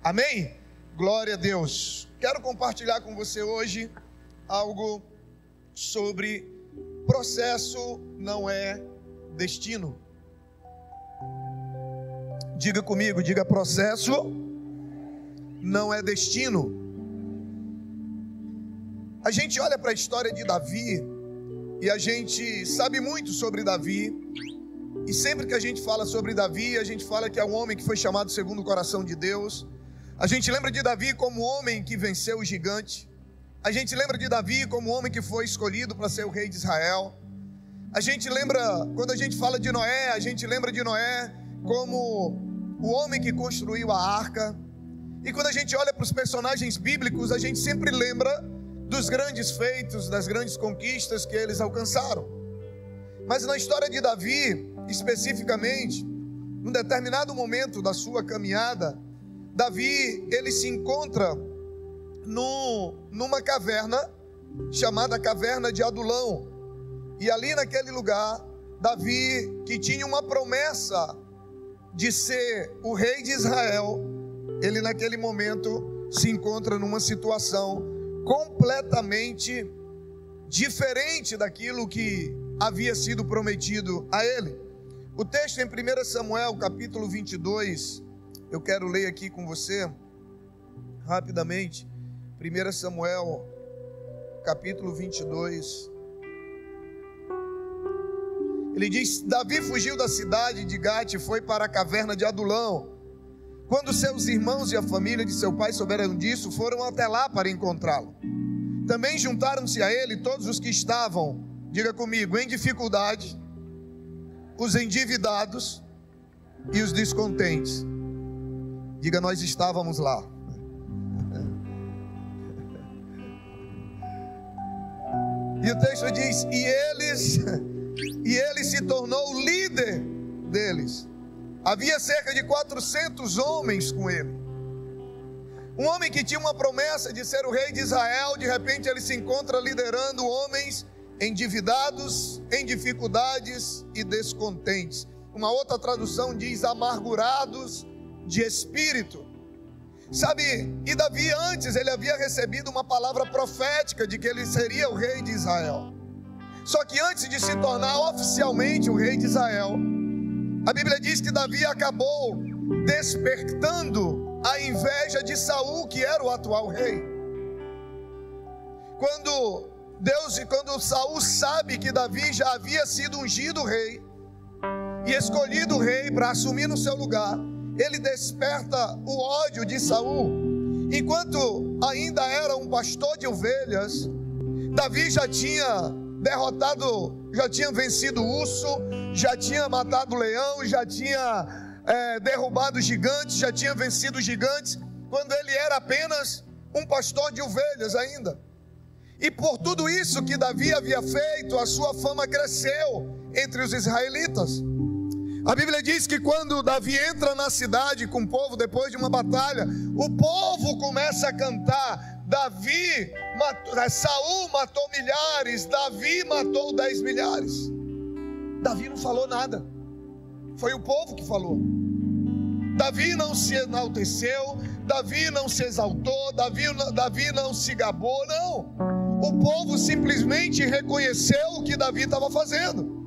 Amém? Glória a Deus. Quero compartilhar com você hoje algo sobre processo não é destino. Diga comigo, diga: processo não é destino. A gente olha para a história de Davi e a gente sabe muito sobre Davi. E sempre que a gente fala sobre Davi, a gente fala que é um homem que foi chamado segundo o coração de Deus. A gente lembra de Davi como homem que venceu o gigante. A gente lembra de Davi como homem que foi escolhido para ser o rei de Israel. A gente lembra, quando a gente fala de Noé, a gente lembra de Noé como o homem que construiu a arca. E quando a gente olha para os personagens bíblicos, a gente sempre lembra dos grandes feitos, das grandes conquistas que eles alcançaram. Mas na história de Davi, especificamente, num determinado momento da sua caminhada, Davi, ele se encontra numa caverna, chamada Caverna de Adulão. E ali naquele lugar, Davi, que tinha uma promessa de ser o rei de Israel, ele naquele momento se encontra numa situação completamente diferente daquilo que havia sido prometido a ele. O texto em 1 Samuel capítulo 22, eu quero ler aqui com você rapidamente. 1 Samuel capítulo 22. Ele diz: Davi fugiu da cidade de Gate e foi para a caverna de Adulão. Quando seus irmãos e a família de seu pai souberam disso, foram até lá para encontrá-lo. Também juntaram-se a ele todos os que estavam, diga comigo, em dificuldade, os endividados e os descontentes. Diga: nós estávamos lá. E o texto diz: e ele se tornou o líder deles. Havia cerca de 400 homens com ele. Um homem que tinha uma promessa de ser o rei de Israel, de repente ele se encontra liderando homens endividados, em dificuldades e descontentes. Uma outra tradução diz amargurados de espírito. Sabe, e Davi antes ele havia recebido uma palavra profética de que ele seria o rei de Israel. Só que antes de se tornar oficialmente o rei de Israel, a Bíblia diz que Davi acabou despertando a inveja de Saul, que era o atual rei. Quando Saul sabe que Davi já havia sido ungido rei e escolhido rei para assumir no seu lugar, ele desperta o ódio de Saul. Enquanto ainda era um pastor de ovelhas, Davi já tinha derrotado, já tinha vencido o urso, já tinha matado o leão, já tinha derrubado gigantes, já tinha vencido gigantes, quando ele era apenas um pastor de ovelhas ainda. E por tudo isso que Davi havia feito, a sua fama cresceu entre os israelitas. A Bíblia diz que quando Davi entra na cidade com o povo, depois de uma batalha, o povo começa a cantar: Saul matou milhares, Davi matou 10 milhares. Davi não falou nada, foi o povo que falou. Davi não se enalteceu, Davi não se exaltou, Davi não se gabou, não. O povo simplesmente reconheceu o que Davi estava fazendo.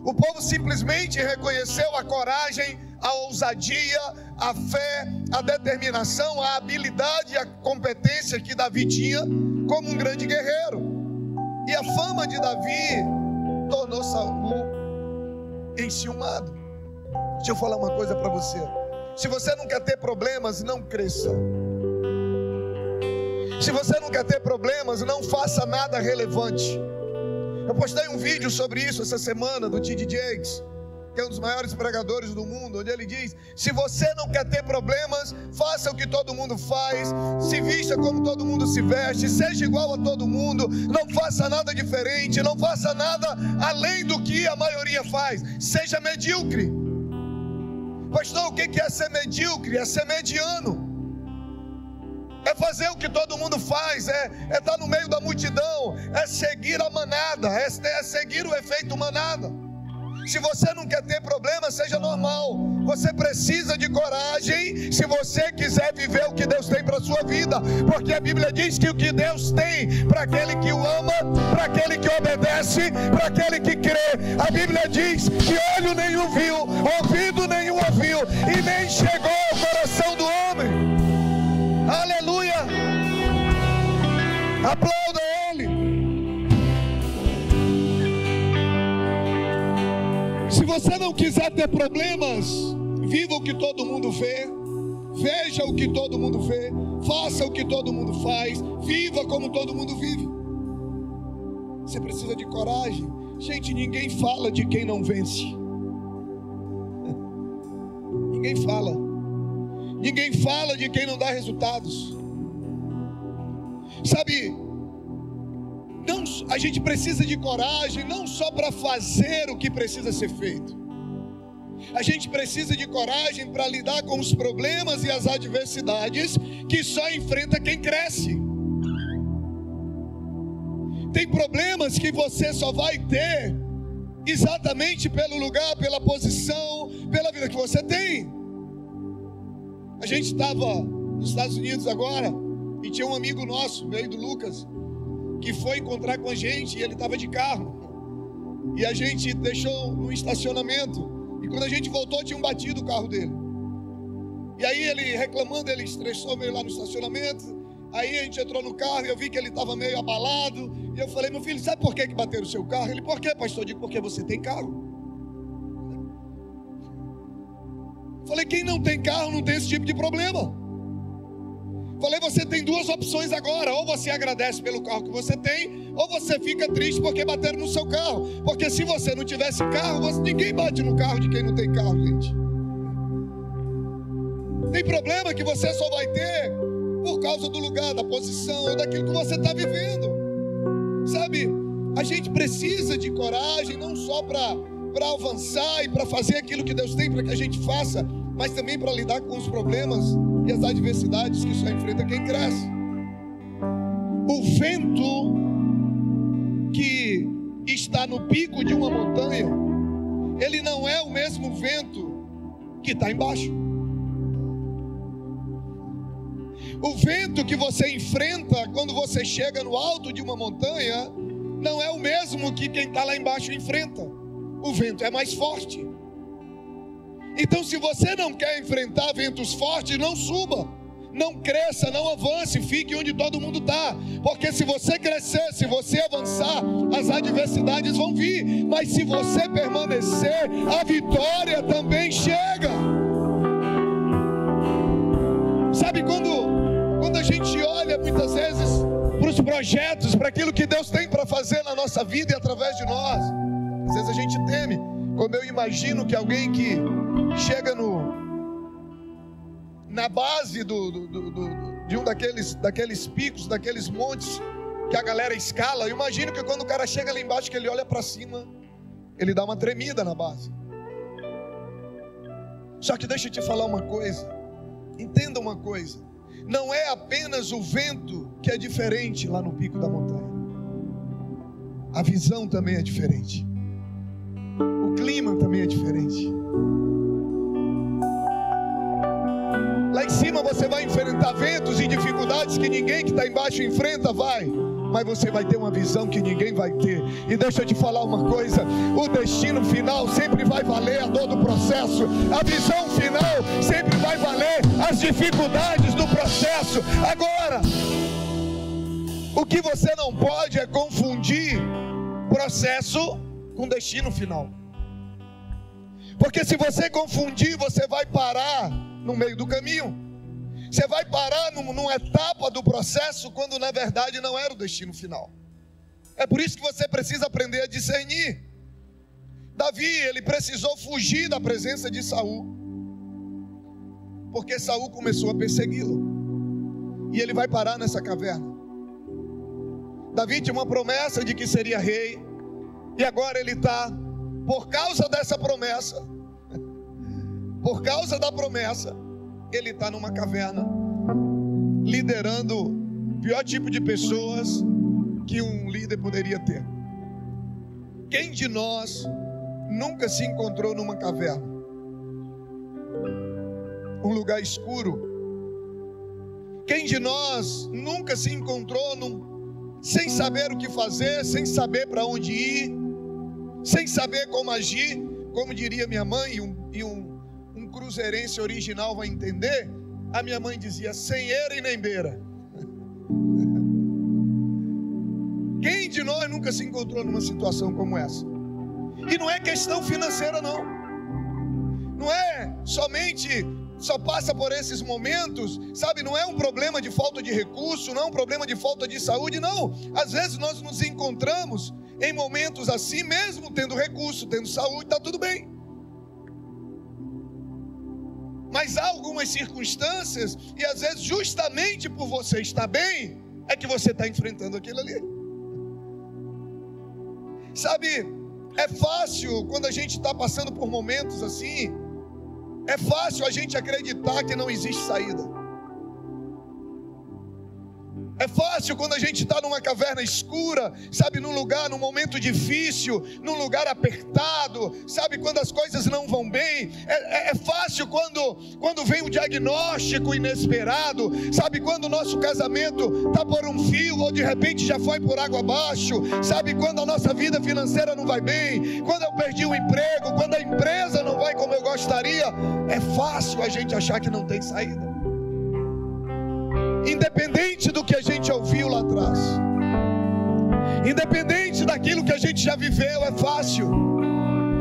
O povo simplesmente reconheceu a coragem, a ousadia, a fé, a determinação, a habilidade e a competência que Davi tinha como um grande guerreiro. E a fama de Davi tornou Saul enciumado. Deixa eu falar uma coisa para você. Se você não quer ter problemas, não cresça. Se você não quer ter problemas, não faça nada relevante. Eu postei um vídeo sobre isso essa semana do T.D. Jakes, que é um dos maiores pregadores do mundo, onde ele diz: se você não quer ter problemas, faça o que todo mundo faz, se vista como todo mundo se veste, seja igual a todo mundo, não faça nada diferente, não faça nada além do que a maioria faz, seja medíocre. Pastor, o que é ser medíocre? É ser mediano. É fazer o que todo mundo faz, é estar no meio da multidão, é seguir a manada, é seguir o efeito manada. Se você não quer ter problema, seja normal. Você precisa de coragem se você quiser viver o que Deus tem para a sua vida. Porque a Bíblia diz que o que Deus tem para aquele que o ama, para aquele que obedece, para aquele que crê. A Bíblia diz que olho nenhum viu, ouvido nenhum ouviu, e nem chegou ao coração do homem. Aleluia! Aplauda Ele. Se você não quiser ter problemas, viva o que todo mundo vê, veja o que todo mundo vê, faça o que todo mundo faz, viva como todo mundo vive. Você precisa de coragem. Gente, ninguém fala de quem não vence. Ninguém fala. Ninguém fala de quem não dá resultados. Sabe, não, a gente precisa de coragem não só para fazer o que precisa ser feito. A gente precisa de coragem para lidar com os problemas e as adversidades que só enfrenta quem cresce. Tem problemas que você só vai ter exatamente pelo lugar, pela posição, pela vida que você tem. A gente estava nos Estados Unidos agora e tinha um amigo nosso, meu do Lucas, que foi encontrar com a gente e ele estava de carro. E a gente deixou no estacionamento. E quando a gente voltou, tinham batido o carro dele. E aí ele reclamando, ele estressou meio lá no estacionamento. Aí a gente entrou no carro e eu vi que ele estava meio abalado. E eu falei, meu filho, sabe por que bateram o seu carro? Ele, por quê, pastor? Eu digo, porque você tem carro. Eu falei, quem não tem carro não tem esse tipo de problema. Falei, você tem duas opções agora. Ou você agradece pelo carro que você tem, ou você fica triste porque bateram no seu carro. Porque se você não tivesse carro, ninguém bate no carro de quem não tem carro, gente. Tem problema que você só vai ter por causa do lugar, da posição, ou daquilo que você está vivendo. Sabe, a gente precisa de coragem, não só para avançar e para fazer aquilo que Deus tem para que a gente faça, mas também para lidar com os problemas e as adversidades que só enfrenta quem cresce. O vento que está no pico de uma montanha, ele não é o mesmo vento que está embaixo. O vento que você enfrenta quando você chega no alto de uma montanha não é o mesmo que quem está lá embaixo enfrenta. O vento é mais forte. Então, se você não quer enfrentar ventos fortes, não suba, não cresça, não avance, fique onde todo mundo está. Porque se você crescer, se você avançar, as adversidades vão vir. Mas se você permanecer, a vitória também chega. Sabe, quando a gente olha muitas vezes para os projetos, para aquilo que Deus tem para fazer na nossa vida e através de nós, às vezes a gente teme. Como eu imagino que alguém que chega na base de um daqueles picos, daqueles montes que a galera escala, eu imagino que quando o cara chega lá embaixo, que ele olha para cima, ele dá uma tremida na base. Só que deixa eu te falar uma coisa, entenda uma coisa, não é apenas o vento que é diferente lá no pico da montanha, a visão também é diferente, o clima também é diferente. Lá em cima você vai enfrentar ventos e dificuldades que ninguém que está embaixo enfrenta, mas você vai ter uma visão que ninguém vai ter. E deixa eu te falar uma coisa, o destino final sempre vai valer a dor do processo, a visão final sempre vai valer as dificuldades do processo. Agora, o que você não pode é confundir processo com destino final. Porque se você confundir, você vai parar no meio do caminho. Você vai parar numa etapa do processo, quando na verdade não era o destino final. É por isso que você precisa aprender a discernir. Davi, ele precisou fugir da presença de Saul, porque Saul começou a persegui-lo, e ele vai parar nessa caverna. Davi tinha uma promessa de que seria rei, e agora ele está, por causa dessa promessa, por causa da promessa, ele está numa caverna, liderando o pior tipo de pessoas que um líder poderia ter. Quem de nós nunca se encontrou numa caverna, um lugar escuro? Quem de nós nunca se encontrou sem saber o que fazer, sem saber para onde ir, sem saber como agir? Como diria minha mãe, e um cruzeirense original vai entender, a minha mãe dizia: sem eira e nem beira. Quem de nós nunca se encontrou numa situação como essa? E não é questão financeira, não. Não é só passa por esses momentos, sabe? Não é um problema de falta de recurso, não é um problema de falta de saúde, não. Às vezes nós nos encontramos em momentos assim, mesmo tendo recurso, tendo saúde, está tudo bem. Mas há algumas circunstâncias, e às vezes justamente por você estar bem, é que você está enfrentando aquilo ali. Sabe, é fácil quando a gente está passando por momentos assim, é fácil a gente acreditar que não existe saída. É fácil quando a gente está numa caverna escura, sabe, num lugar, num momento difícil, num lugar apertado, sabe, quando as coisas não vão bem. É fácil quando vem um diagnóstico inesperado, sabe, quando o nosso casamento está por um fio, ou de repente já foi por água abaixo, sabe, quando a nossa vida financeira não vai bem, quando eu perdi o emprego, quando a empresa não vai como eu gostaria. É fácil a gente achar que não tem saída. Independente do que a gente ouviu lá atrás, independente daquilo que a gente já viveu, é fácil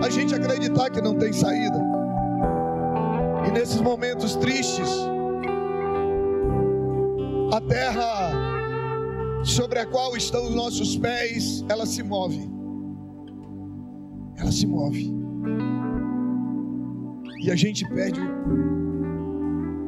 a gente acreditar que não tem saída. E nesses momentos tristes, a terra sobre a qual estão os nossos pés, ela se move. Ela se move. E a gente perde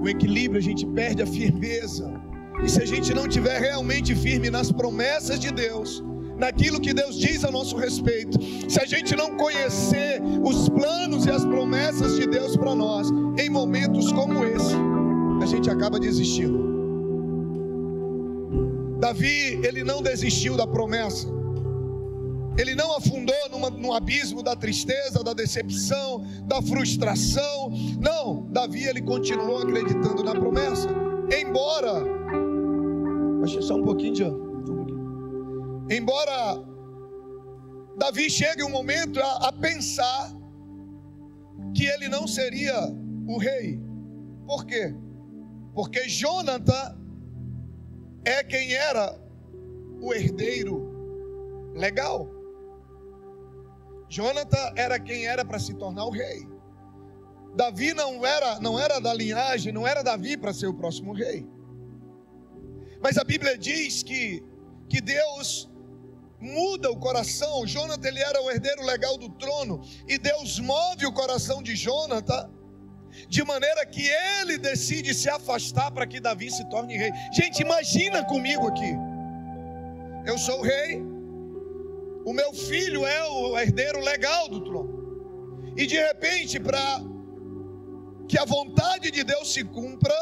o equilíbrio, a gente perde a firmeza. E se a gente não estiver realmente firme nas promessas de Deus, naquilo que Deus diz a nosso respeito, se a gente não conhecer os planos e as promessas de Deus para nós, em momentos como esse, a gente acaba desistindo. Davi, ele não desistiu da promessa. Ele não afundou num abismo da tristeza, da decepção, da frustração. Não, Davi, ele continuou acreditando na promessa. Embora, baixa só um pouquinho, embora Davi chegue um momento a pensar que ele não seria o rei. Por quê? Porque Jônatas é quem era o herdeiro legal. Jônatas era quem era para se tornar o rei. Davi não era da linhagem, não era Davi para ser o próximo rei. Mas a Bíblia diz que Deus muda o coração. Jônatas, ele era o herdeiro legal do trono, e Deus move o coração de Jônatas de maneira que ele decide se afastar para que Davi se torne rei. Gente, imagina comigo aqui: eu sou o rei, o meu filho é o herdeiro legal do trono, e de repente, para que a vontade de Deus se cumpra,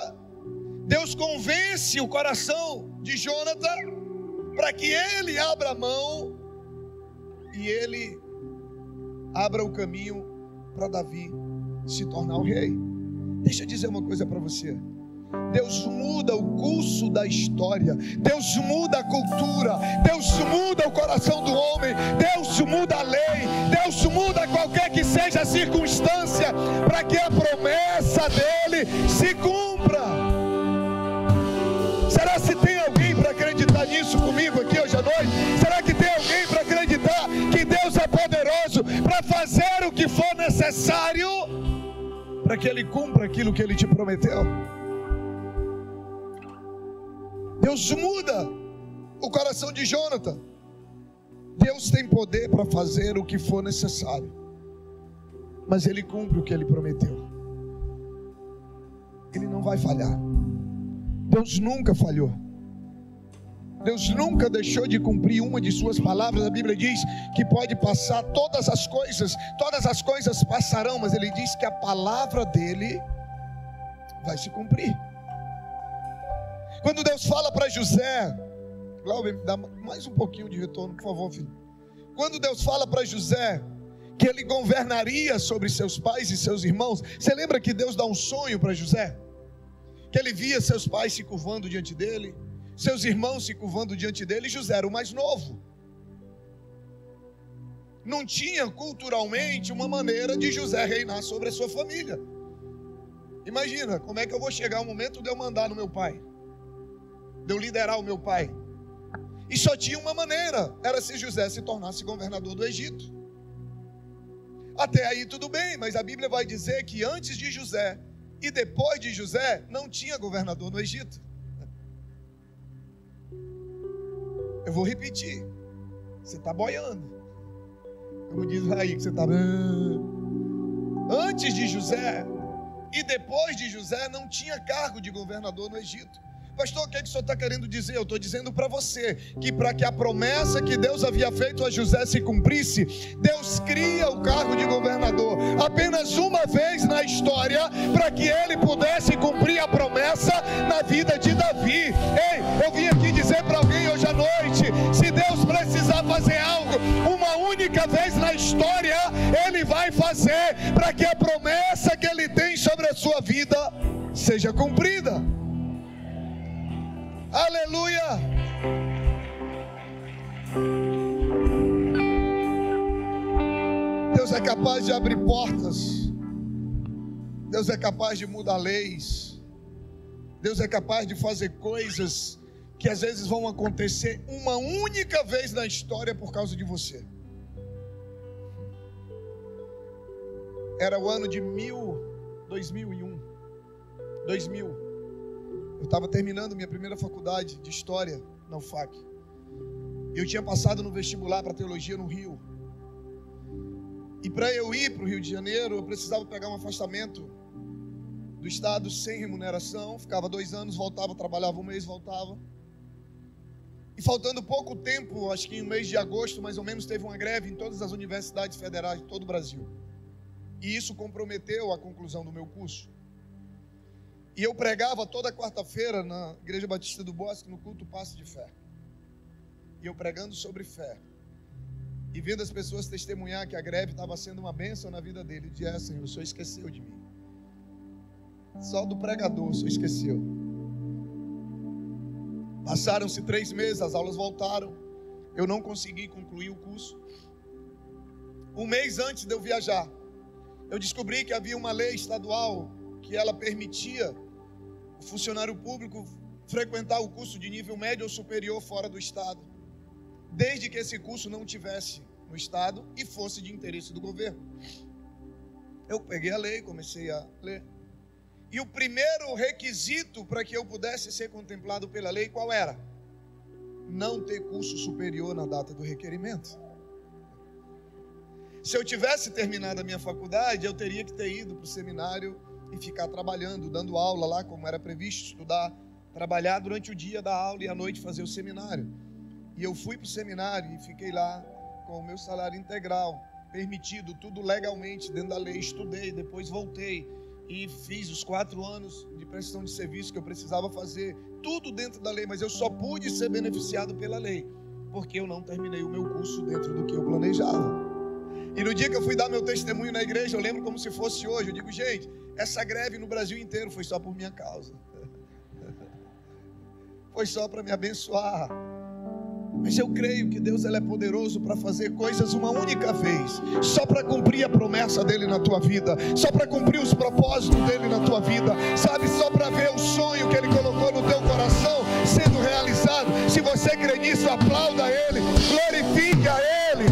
Deus convence o coração de Jônatas para que ele abra a mão e ele abra o caminho para Davi se tornar o rei. Deixa eu dizer uma coisa para você: Deus muda o curso da história, Deus muda a cultura, Deus muda o coração do homem, Deus muda a lei, Deus muda qualquer que seja a circunstância, para que a promessa dele se cumpra. Será que tem alguém para acreditar nisso comigo aqui hoje à noite? Será que tem alguém para acreditar que Deus é poderoso para fazer o que for necessário para que ele cumpra aquilo que ele te prometeu? Deus muda o coração de Jônatas. Deus tem poder para fazer o que for necessário, mas ele cumpre o que ele prometeu. Ele não vai falhar. Deus nunca falhou. Deus nunca deixou de cumprir uma de suas palavras. A Bíblia diz que pode passar todas as coisas passarão, mas ele diz que a palavra dele vai se cumprir. Quando Deus fala para José, Glauber, me dá mais um pouquinho de retorno, por favor, filho. Quando Deus fala para José que ele governaria sobre seus pais e seus irmãos. Você lembra que Deus dá um sonho para José? Que ele via seus pais se curvando diante dele, seus irmãos se curvando diante dele, e José era o mais novo. Não tinha culturalmente uma maneira de José reinar sobre a sua família. Imagina, como é que eu vou chegar ao momento de eu mandar no meu pai, de eu liderar o meu pai? E só tinha uma maneira, era se José se tornasse governador do Egito. Até aí tudo bem, mas a Bíblia vai dizer que antes de José e depois de José não tinha governador no Egito. Eu vou repetir, você está boiando. Como diz aí que você está... Antes de José e depois de José não tinha cargo de governador no Egito. Pastor, o que é que o senhor está querendo dizer? Eu estou dizendo para você que para que a promessa que Deus havia feito a José se cumprisse, Deus cria o cargo de governador apenas uma vez na história, para que ele pudesse cumprir a promessa na vida de Davi. Ei, eu vim aqui dizer para alguém hoje à noite, se Deus precisar fazer algo uma única vez na história, Ele vai fazer para que a promessa que Ele tem sobre a sua vida seja cumprida. Aleluia! Deus é capaz de abrir portas. Deus é capaz de mudar leis. Deus é capaz de fazer coisas que às vezes vão acontecer uma única vez na história por causa de você. Era o ano de 2001. Eu estava terminando minha primeira faculdade de História na UFAC. Eu tinha passado no vestibular para Teologia no Rio. E para eu ir para o Rio de Janeiro, eu precisava pegar um afastamento do Estado sem remuneração. Ficava 2 anos, voltava, trabalhava 1 mês, voltava. E faltando pouco tempo, acho que em mês de agosto, mais ou menos, teve uma greve em todas as universidades federais de todo o Brasil. E isso comprometeu a conclusão do meu curso. E eu pregava toda quarta-feira na Igreja Batista do Bosque, no culto Passe de Fé. E eu pregando sobre fé. E vendo as pessoas testemunhar que a greve estava sendo uma bênção na vida dele. Eu dizia, Senhor, o Senhor esqueceu de mim. Só do pregador o Senhor esqueceu. Passaram-se 3 meses, as aulas voltaram. Eu não consegui concluir o curso. 1 mês antes de eu viajar, eu descobri que havia uma lei estadual que ela permitia o funcionário público frequentar o curso de nível médio ou superior fora do estado, desde que esse curso não tivesse no estado e fosse de interesse do governo. Eu peguei a lei, comecei a ler. E o primeiro requisito para que eu pudesse ser contemplado pela lei, qual era? Não ter curso superior na data do requerimento. Se eu tivesse terminado a minha faculdade, eu teria que ter ido para o seminário e ficar trabalhando, dando aula lá, como era previsto, estudar, trabalhar durante o dia, dar aula e à noite fazer o seminário. E eu fui para o seminário e fiquei lá com o meu salário integral, permitido, tudo legalmente, dentro da lei. Estudei, depois voltei e fiz os 4 anos de prestação de serviço que eu precisava fazer, tudo dentro da lei, mas eu só pude ser beneficiado pela lei, porque eu não terminei o meu curso dentro do que eu planejava. E no dia que eu fui dar meu testemunho na igreja, eu lembro como se fosse hoje. Eu digo, gente, essa greve no Brasil inteiro foi só por minha causa. Foi só para me abençoar. Mas eu creio que Deus ele é poderoso para fazer coisas uma única vez, só para cumprir a promessa dele na tua vida, só para cumprir os propósitos dele na tua vida, sabe, só para ver o sonho que ele colocou no teu coração sendo realizado. Se você crê nisso, aplauda ele, glorifique a ele.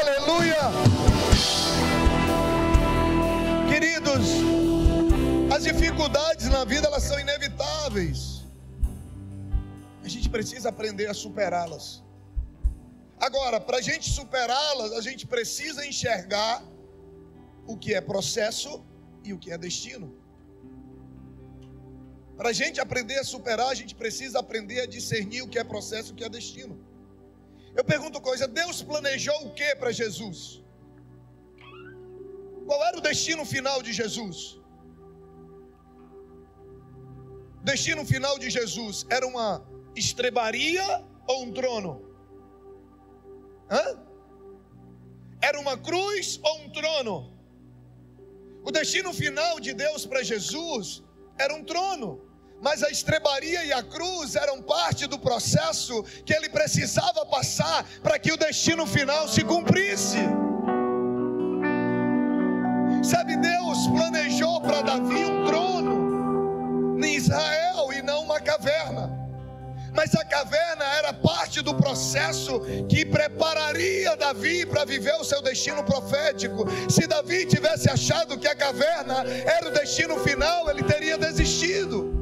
Aleluia! Queridos, as dificuldades na vida elas são inevitáveis. A gente precisa aprender a superá-las. Agora, para a gente superá-las, a gente precisa enxergar o que é processo e o que é destino. Para a gente aprender a superar, a gente precisa aprender a discernir o que é processo e o que é destino. Eu pergunto coisa, Deus planejou o que para Jesus? Qual era o destino final de Jesus? O destino final de Jesus era uma estrebaria ou um trono? Era uma cruz ou um trono? O destino final de Deus para Jesus era um trono, mas a estrebaria e a cruz eram parte do processo que ele precisava passar para que o destino final se cumprisse. Sabe, Deus planejou para Davi um trono em Israel e não uma caverna. Mas a caverna era parte do processo que prepararia Davi para viver o seu destino profético. Se Davi tivesse achado que a caverna era o destino final, ele teria desistido.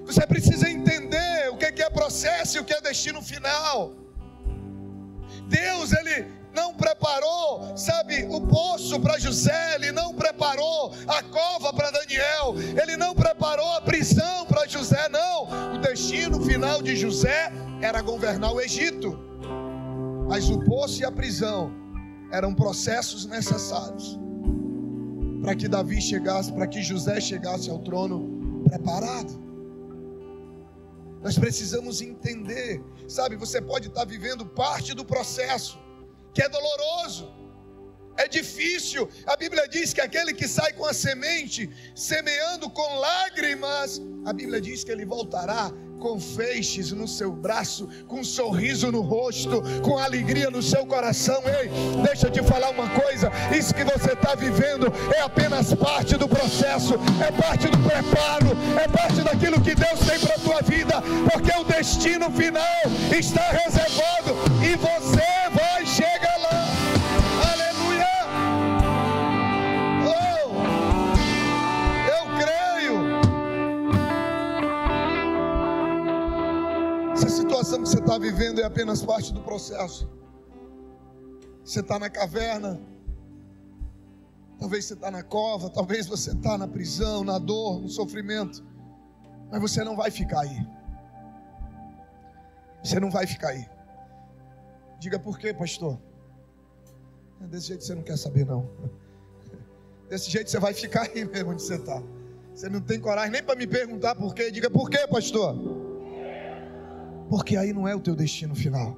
Você precisa entender o que é processo e o que é destino final. Deus, ele não preparou, sabe, o poço para José, ele não preparou a cova para Daniel, ele não preparou a prisão para José, não. O destino final de José era governar o Egito, mas o poço e a prisão eram processos necessários para que Davi chegasse, para que José chegasse ao trono preparado. Nós precisamos entender, sabe, você pode estar vivendo parte do processo, que é doloroso, é difícil. A Bíblia diz que aquele que sai com a semente, semeando com lágrimas, a Bíblia diz que ele voltará com feixes no seu braço, com um sorriso no rosto, com alegria no seu coração. Ei, deixa eu te falar uma coisa, isso que você está vivendo é apenas parte do processo, é parte do preparo, é parte daquilo que Deus tem para a tua vida, porque o destino final está reservado e você vai chegar lá. Aleluia! Oh, eu creio. Essa situação que você está vivendo é apenas parte do processo. Você está na caverna, talvez você está na cova, talvez você está na prisão, na dor, no sofrimento, mas você não vai ficar aí. Você não vai ficar aí. Diga: por quê, pastor? Desse jeito você não quer saber, não. Desse jeito você vai ficar aí mesmo onde você está. Você não tem coragem nem para me perguntar por quê. Diga: por quê, pastor? Porque aí não é o teu destino final.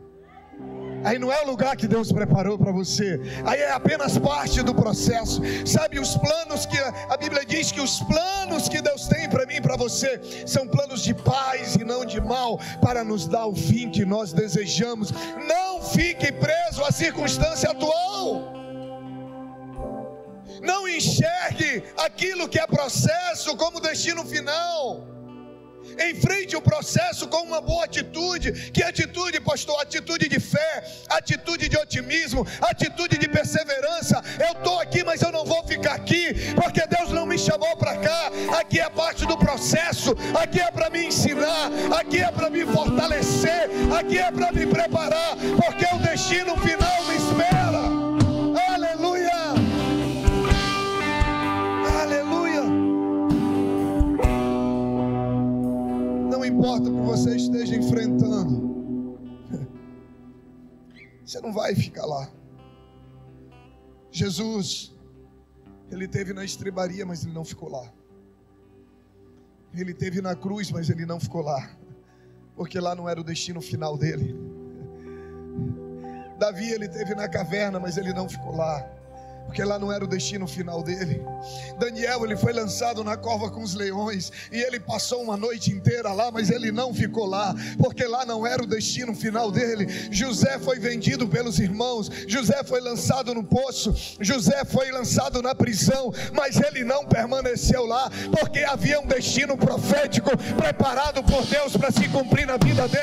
Aí não é o lugar que Deus preparou para você. Aí é apenas parte do processo. Sabe, os planos que a Bíblia diz que os planos que Deus tem para mim e para você são planos de paz e não de mal, para nos dar o fim que nós desejamos. Não fique preso à circunstância atual. Não enxergue aquilo que é processo como destino final. Enfrente o processo com uma boa atitude. Que atitude, pastor? Atitude de fé, atitude de otimismo, atitude de perseverança. Eu estou aqui, mas eu não vou ficar aqui, porque Deus não me chamou para cá. Aqui é parte do processo, aqui é para me ensinar, aqui é para me fortalecer, aqui é para me preparar, porque o destino final me espera. Aleluia! Aleluia! Não importa o que você esteja enfrentando, você não vai ficar lá. Jesus, ele esteve na estrebaria, mas ele não ficou lá. Ele esteve na cruz, mas ele não ficou lá, porque lá não era o destino final dele. Davi, ele esteve na caverna, mas ele não ficou lá, porque lá não era o destino final dele. Daniel, ele foi lançado na cova com os leões, e ele passou uma noite inteira lá, mas ele não ficou lá, porque lá não era o destino final dele. José foi vendido pelos irmãos, José foi lançado no poço, José foi lançado na prisão, mas ele não permaneceu lá, porque havia um destino profético preparado por Deus para se cumprir na vida dele.